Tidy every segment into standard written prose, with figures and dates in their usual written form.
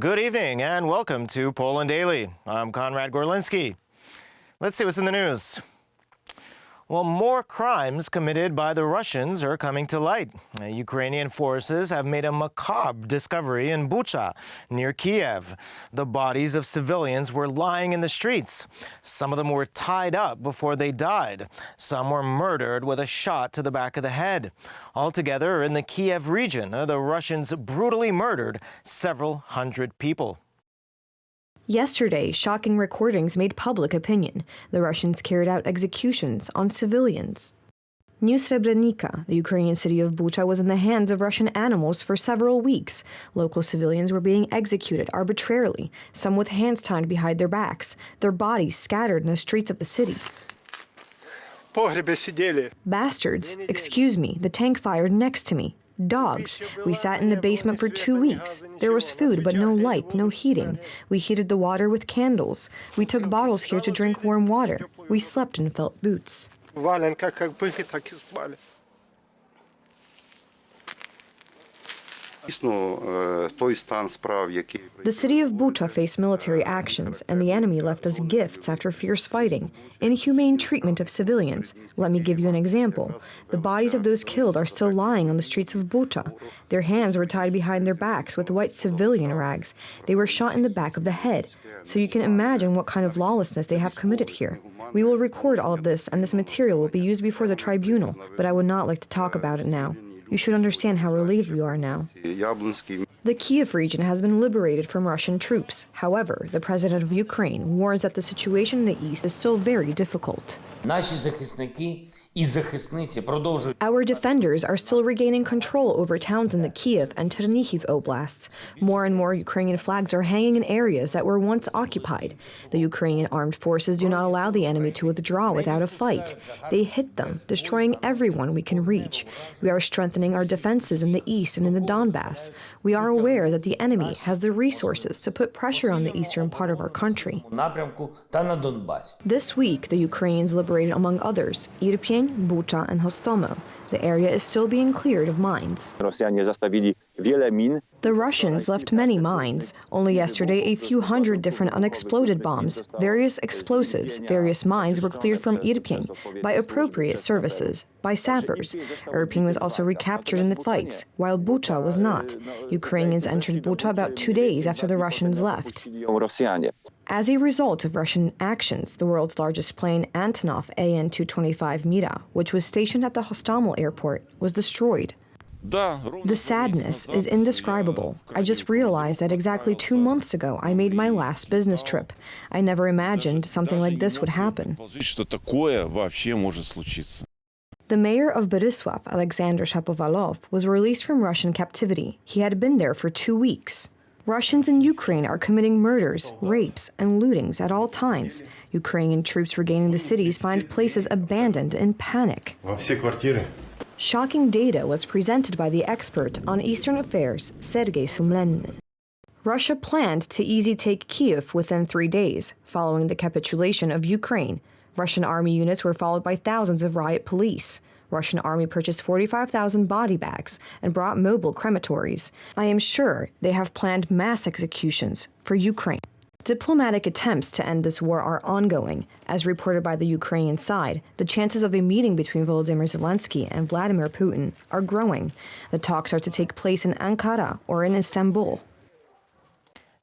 Good evening and welcome to Poland Daily. I'm Conrad Gorlinski. Let's see what's in the news. Well, more crimes committed by the Russians are coming to light. Ukrainian forces have made a macabre discovery in Bucha, near Kiev. The bodies of civilians were lying in the streets. Some of them were tied up before they died. Some were murdered with a shot to the back of the head. Altogether, in the Kiev region, the Russians brutally murdered several hundred people. Yesterday, shocking recordings made public opinion. The Russians carried out executions on civilians. New Srebrenica, the Ukrainian city of Bucha, was in the hands of Russian animals for several weeks. Local civilians were being executed arbitrarily, some with hands tied behind their backs, their bodies scattered in the streets of the city. Bastards, excuse me, the tank fired next to me. Dogs. We sat in the basement for 2 weeks. There was food, but no light, no heating. We heated the water with candles. We took bottles here to drink warm water. We slept in felt boots. The city of Bucha faced military actions, and the enemy left us gifts after fierce fighting, inhumane treatment of civilians. Let me give you an example. The bodies of those killed are still lying on the streets of Bucha. Their hands were tied behind their backs with white civilian rags. They were shot in the back of the head. So you can imagine what kind of lawlessness they have committed here. We will record all of this, and this material will be used before the tribunal, but I would not like to talk about it now. You should understand how relieved we are now. The Kiev region has been liberated from Russian troops. However, the president of Ukraine warns that the situation in the east is still very difficult. Our defenders are still regaining control over towns in the Kiev and Chernihiv oblasts. More and more Ukrainian flags are hanging in areas that were once occupied. The Ukrainian armed forces do not allow the enemy to withdraw without a fight. They hit them, destroying everyone we can reach. We are strengthening our defenses in the east and in the Donbass. We are aware that the enemy has the resources to put pressure on the eastern part of our country. This week, the Ukrainians liberated, among others, Irpin, Bucha, and Hostomel. The area is still being cleared of mines. The Russians left many mines. Only yesterday, a few hundred different unexploded bombs, various explosives, various mines were cleared from Irpin by appropriate services, by sappers. Irpin was also recaptured in the fights, while Bucha was not. Ukrainians entered Bucha about 2 days after the Russians left. As a result of Russian actions, the world's largest plane, Antonov An-225 Mira, which was stationed at the Hostomel airport, was destroyed. The sadness is indescribable. I just realized that exactly 2 months ago I made my last business trip. I never imagined something like this would happen. The mayor of Boryslav, Alexander Shapovalov, was released from Russian captivity. He had been there for 2 weeks. Russians in Ukraine are committing murders, rapes, and lootings at all times. Ukrainian troops regaining the cities find places abandoned in panic. Shocking data was presented by the expert on Eastern affairs, Sergei Sumlen. Russia planned to easy take Kiev within 3 days, following the capitulation of Ukraine. Russian army units were followed by thousands of riot police. Russian army purchased 45,000 body bags and brought mobile crematories. I am sure they have planned mass executions for Ukraine. Diplomatic attempts to end this war are ongoing. As reported by the Ukrainian side, the chances of a meeting between Volodymyr Zelensky and Vladimir Putin are growing. The talks are to take place in Ankara or in Istanbul.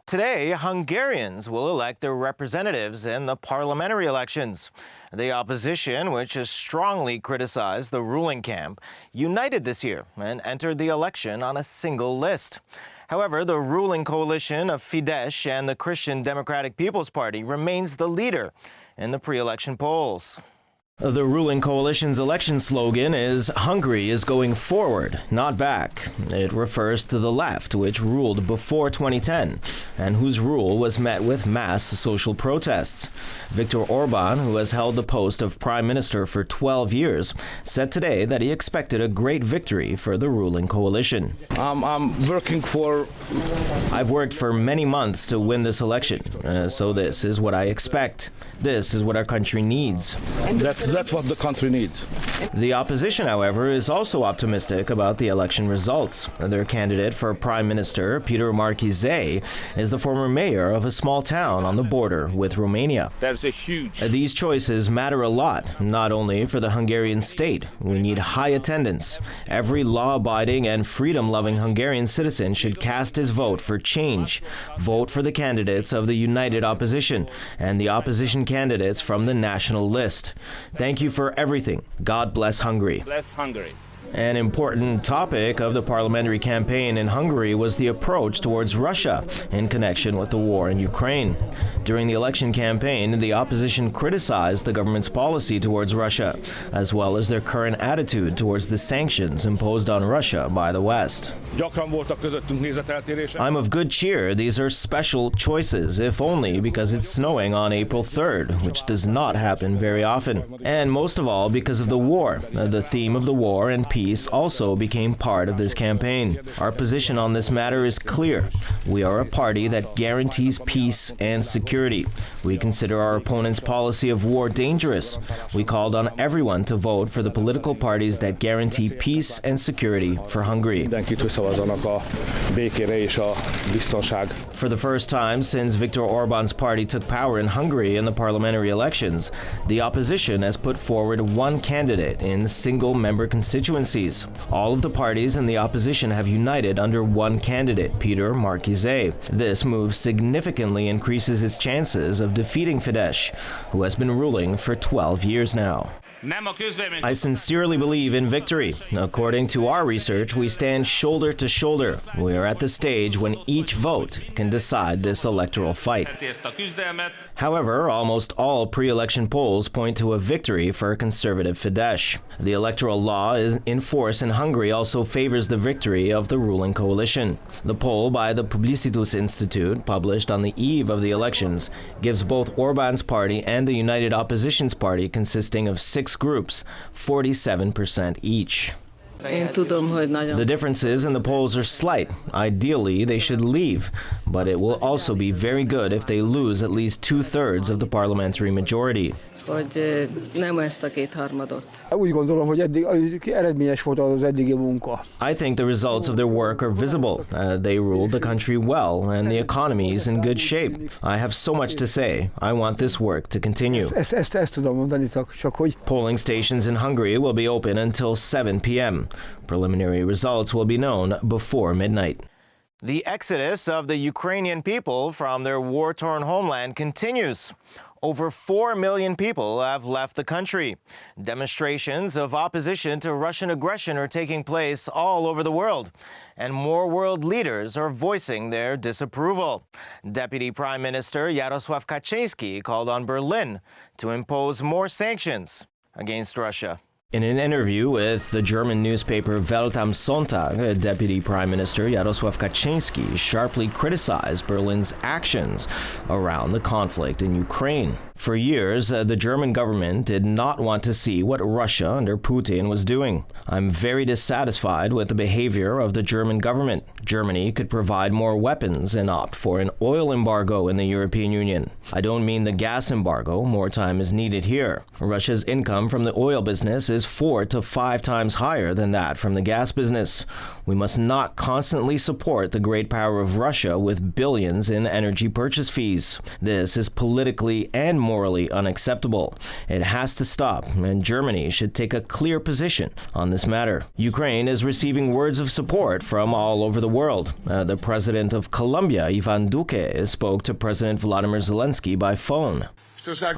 Today, Hungarians will elect their representatives in the parliamentary elections. The opposition, which has strongly criticized the ruling camp, united this year and entered the election on a single list. However, the ruling coalition of Fidesz and the Christian Democratic People's Party remains the leader in the pre-election polls. The ruling coalition's election slogan is "Hungary is going forward, not back." It refers to the left, which ruled before 2010 and whose rule was met with mass social protests. Viktor Orban, who has held the post of prime minister for 12 years, said today that he expected a great victory for the ruling coalition. I've worked for many months to win this election, so this is what I expect. This is what our country needs. That's what the country needs. The opposition, however, is also optimistic about the election results. Their candidate for Prime Minister, Peter Marchizei, is the former mayor of a small town on the border with Romania. There's a huge... These choices matter a lot, not only for the Hungarian state. We need high attendance. Every law-abiding and freedom-loving Hungarian citizen should cast his vote for change. Vote for the candidates of the united opposition and the opposition candidates from the national list. Thank you for everything. God bless Hungary. Bless Hungary. An important topic of the parliamentary campaign in Hungary was the approach towards Russia in connection with the war in Ukraine. During the election campaign, the opposition criticized the government's policy towards Russia, as well as their current attitude towards the sanctions imposed on Russia by the West. I'm of good cheer. These are special choices, if only because it's snowing on April 3rd, which does not happen very often. And most of all, because of the war. The theme of the war and peace also became part of this campaign. Our position on this matter is clear. We are a party that guarantees peace and security. We consider our opponent's policy of war dangerous. We called on everyone to vote for the political parties that guarantee peace and security for Hungary. For the first time since Viktor Orban's party took power in Hungary in the parliamentary elections, the opposition has put forward one candidate in single-member constituencies. All of the parties in the opposition have united under one candidate, Peter Marchizei. This move significantly increases its chances of defeating Fidesz, who has been ruling for 12 years now. I sincerely believe in victory. According to our research, we stand shoulder to shoulder. We are at the stage when each vote can decide this electoral fight. However, almost all pre-election polls point to a victory for conservative Fidesz. The electoral law in force in Hungary also favors the victory of the ruling coalition. The poll by the Publicitus Institute, published on the eve of the elections, gives both Orban's party and the United Opposition's party, consisting of 6 groups, 47% each. The differences in the polls are slight. Ideally, they should leave, but it will also be very good if they lose at least 2/3 of the parliamentary majority. hogy nem ezt a kétharmadot. Úgy gondolom, hogy eddig eredményes volt az eddigi munka. I think the results of their work are visible. They ruled the country well, and the economy is in good shape. I have so much to say. I want this work to continue. Ezt tudom mondani, csak hogy... Polling stations in Hungary will be open until 7 p.m. Preliminary results will be known before midnight. The exodus of the Ukrainian people from their war-torn homeland continues. Over 4 million people have left the country. Demonstrations of opposition to Russian aggression are taking place all over the world, and more world leaders are voicing their disapproval. Deputy Prime Minister Jarosław Kaczyński called on Berlin to impose more sanctions against Russia. In an interview with the German newspaper Welt am Sonntag, Deputy Prime Minister Jarosław Kaczyński sharply criticized Berlin's actions around the conflict in Ukraine. For years, the German government did not want to see what Russia under Putin was doing. I'm very dissatisfied with the behavior of the German government. Germany could provide more weapons and opt for an oil embargo in the European Union. I don't mean the gas embargo. More time is needed here. Russia's income from the oil business is 4 to 5 times higher than that from the gas business. We must not constantly support the great power of Russia with billions in energy purchase fees. This is politically and morally unacceptable. It has to stop, and Germany should take a clear position on this matter. Ukraine is receiving words of support from all over the world. The president of Colombia, Ivan Duque, spoke to President Volodymyr Zelensky by phone.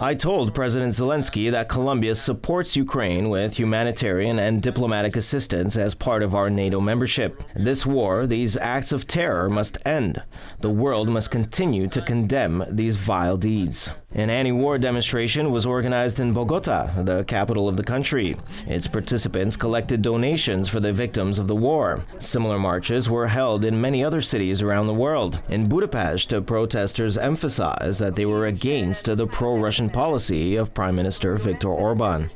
I told President Zelensky that Colombia supports Ukraine with humanitarian and diplomatic assistance as part of our NATO membership. This war, these acts of terror must end. The world must continue to condemn these vile deeds. An anti-war demonstration was organized in Bogota, the capital of the country. Its participants collected donations for the victims of the war. Similar marches were held in many other cities around the world. In Budapest, protesters emphasized that they were against the pro-Russian policy of Prime Minister Viktor Orban.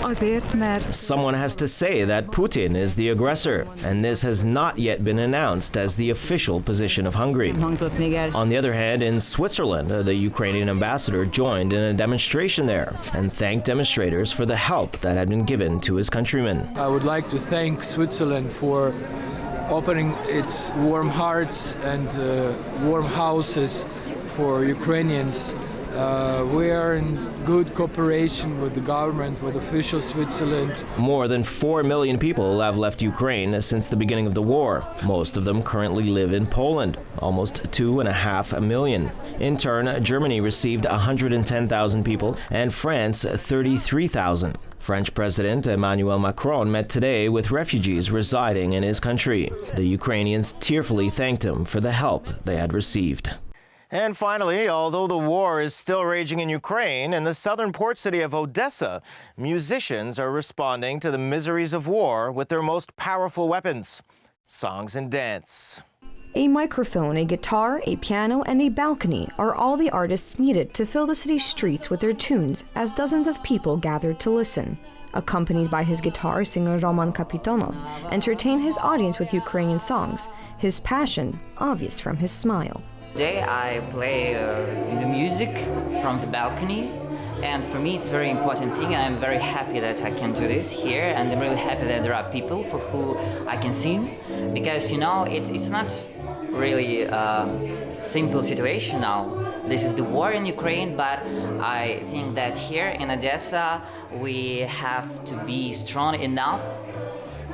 Someone has to say that Putin is the aggressor, and this has not yet been announced as the official position of Hungary. On the other hand, in Switzerland, the Ukrainian ambassador joined joined in a demonstration there and thanked demonstrators for the help that had been given to his countrymen. I would like to thank Switzerland for opening its warm hearts and warm houses for Ukrainians. We are in good cooperation with the government, with official Switzerland. More than 4 million people have left Ukraine since the beginning of the war. Most of them currently live in Poland, almost 2.5 million. In turn, Germany received 110,000 people and France 33,000. French President Emmanuel Macron met today with refugees residing in his country. The Ukrainians tearfully thanked him for the help they had received. And finally, although the war is still raging in Ukraine, in the southern port city of Odessa, musicians are responding to the miseries of war with their most powerful weapons: songs and dance. A microphone, a guitar, a piano, and a balcony are all the artists needed to fill the city's streets with their tunes as dozens of people gathered to listen. Accompanied by his guitar, singer Roman Kapitonov entertained his audience with Ukrainian songs, his passion obvious from his smile. Today I play the music from the balcony, and for me it's a very important thing, and I'm very happy that I can do this here, and I'm really happy that there are people for who I can sing, because you know it's not really a simple situation now. This is the war in Ukraine, but I think that here in Odessa we have to be strong enough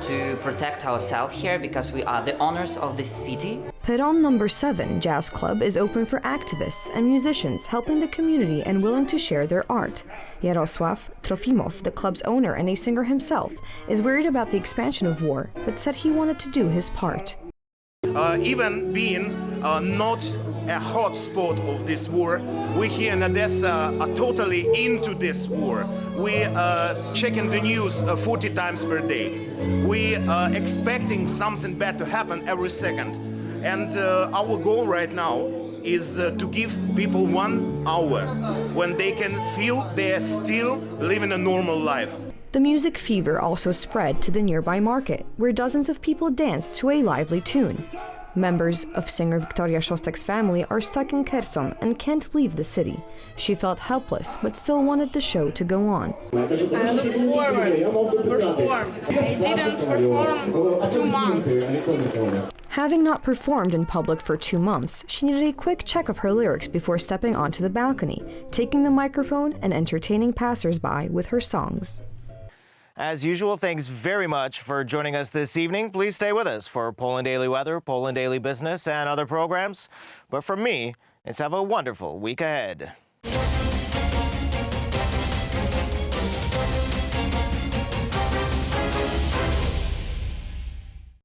to protect ourselves here, because we are the owners of this city. Peron No. 7 Jazz Club is open for activists and musicians helping the community and willing to share their art. Yarosław Trofimov, the club's owner and a singer himself, is worried about the expansion of war, but said he wanted to do his part. Even being not a hot spot of this war, we here in Odessa are totally into this war. We are checking the news 40 times per day. We are expecting something bad to happen every second. And our goal right now is to give people 1 hour when they can feel they are still living a normal life. The music fever also spread to the nearby market, where dozens of people danced to a lively tune. Members of singer Victoria Szostak's family are stuck in Kherson and can't leave the city. She felt helpless, but still wanted the show to go on. I look forward to perform. I didn't perform 2 months. Having not performed in public for 2 months, she needed a quick check of her lyrics before stepping onto the balcony, taking the microphone and entertaining passers-by with her songs. As usual, thanks very much for joining us this evening. Please stay with us for Poland Daily Weather, Poland Daily Business, and other programs. But from me, it's have a wonderful week ahead.